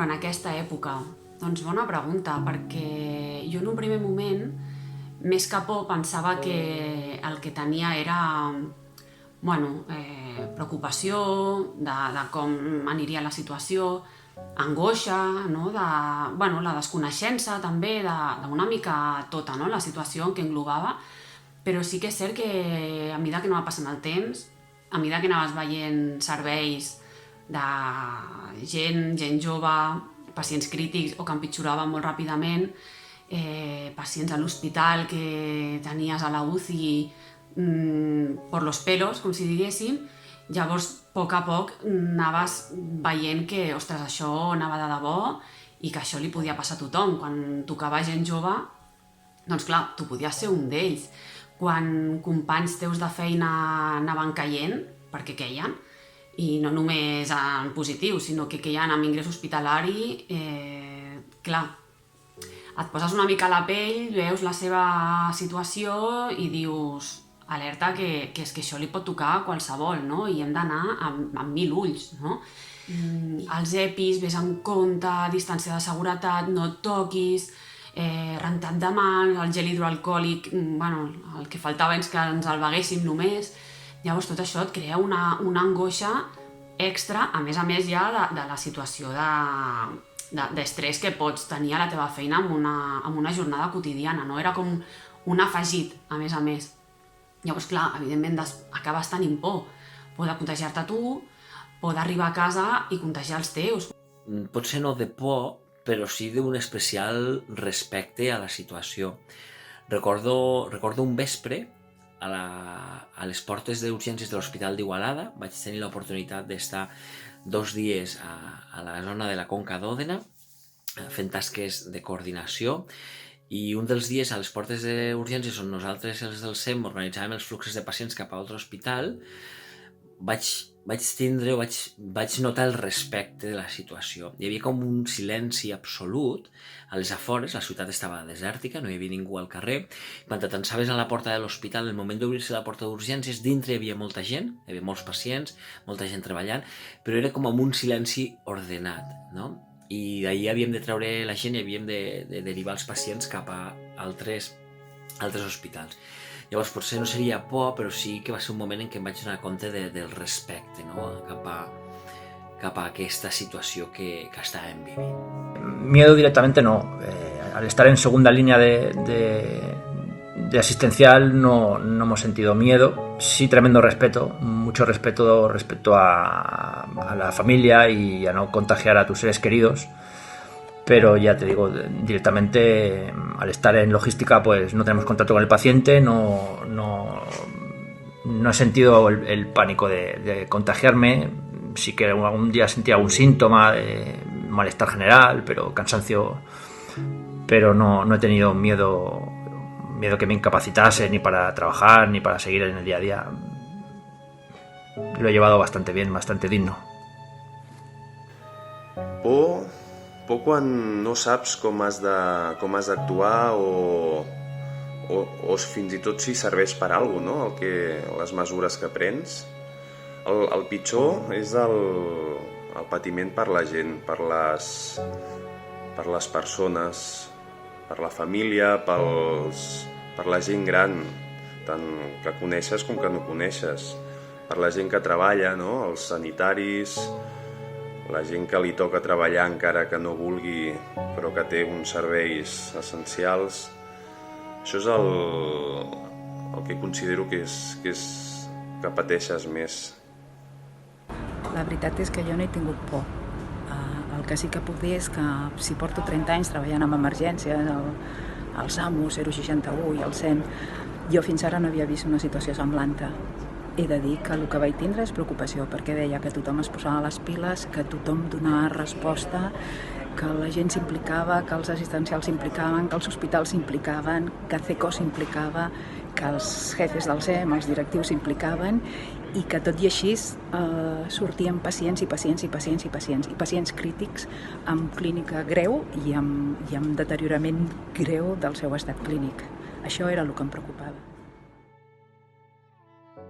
durant aquesta època? Doncs bona pregunta, perquè jo en un primer moment, més que por, pensava que el que tenia era preocupació de com aniria la situació, angoixa, no? La desconeixença també d'una mica tota, no? La situació que englobava, però sí que és cert que a mesura que anava passant el temps, a mesura que anaves veient serveis de gent jove, pacients crítics o que empitjoraven molt ràpidament, pacients a l'hospital que tenies a la UCI por los pelos, com si diguéssim, llavors, a poc anaves veient que, ostres, això anava de debò i que això li podia passar a tothom. Quan tocava gent jove, doncs clar, tu podies ser un d'ells. Quan companys teus de feina anaven caient, perquè queien, i no només en positiu, sinó que queien amb ingrés hospitalari, clar, et poses una mica a la pell, veus la seva situació i dius, alerta, que és que això li pot tocar a qualsevol, no? I hem d'anar amb 1000 ulls, no? Els EPIs, vés amb compte, distància de seguretat, no et toquis, rentat de mans, el gel hidroalcohòlic, el que faltava és que ens el beguéssim només. Llavors tot això et crea una angoixa extra, a més ja de la situació d'estrès que pots tenir a la teva feina amb una jornada quotidiana, no? Era com un afegit, a més. Llavors, clar, evidentment acabes tenint por de contagiar-te tu, por d'arribar a casa i contagiar els teus. Potser no de por, però sí d'un especial respecte a la situació. Recordo un vespre, a les portes d'urgències de l'Hospital d'Igualada, vaig tenir l'oportunitat d'estar 2 dies a la zona de la Conca d'Òdena, fent tasques de coordinació, i un dels dies a les portes d'urgències on nosaltres, els del SEM, organitzàvem els fluxos de pacients cap a altre hospital, vaig notar el respecte de la situació. Hi havia com un silenci absolut a les afores, la ciutat estava desèrtica, no hi havia ningú al carrer. Quan t'atançaves a la porta de l'hospital, en el moment d'obrir-se la porta d'urgències, dintre hi havia molta gent, hi havia molts pacients, molta gent treballant, però era com amb un silenci ordenat, no? I d'ahir havíem de treure la gent i havíem de derivar els pacients cap a altres hospitals. Llavors potser no seria por, però sí que va ser un moment en què em vaig donar compte del respecte, no? cap a aquesta situació que estàvem vivint. Miedo directamente no. Al estar en segunda línea de asistencial no hemos sentido miedo. Sí, tremendo respeto, mucho respeto respecto a la familia y a no contagiar a tus seres queridos. Pero ya te digo, directamente al estar en logística pues no tenemos contacto con el paciente, no he sentido el pánico de contagiarme. Sí que algún día sentí algún síntoma de malestar general, pero cansancio, pero no he tenido miedo que me incapacitase ni para trabajar ni para seguir en el día a día. Lo he llevado bastante bien, bastante digno. Por quan no saps com has d'actuar o fins i tot si serveix per alguna cosa, no? Les mesures que prens. El pitjor és el patiment per la gent, per les persones, per la família, per la gent gran, tant que coneixes com que no coneixes, per la gent que treballa, no? Els sanitaris, la gent que li toca treballar encara que no vulgui, però que té uns serveis essencials. Això és el que considero que pateixes més. La veritat és que jo no he tingut por. El que sí que puc dir és que si porto 30 anys treballant amb emergències, el SAMU, 061 i el SEM, jo fins ara no havia vist una situació semblant. He de dir que el que vaig tindre és preocupació, perquè veia que tothom es posava les piles, que tothom donava resposta, que la gent s'implicava, que els assistencials s'implicaven, que els hospitals s'implicaven, que CECO s'implicava, que els jefes del SEM, els directius s'implicaven, i que tot i així sortien pacients i pacients crítics amb clínica greu i amb deteriorament greu del seu estat clínic. Això era el que em preocupava.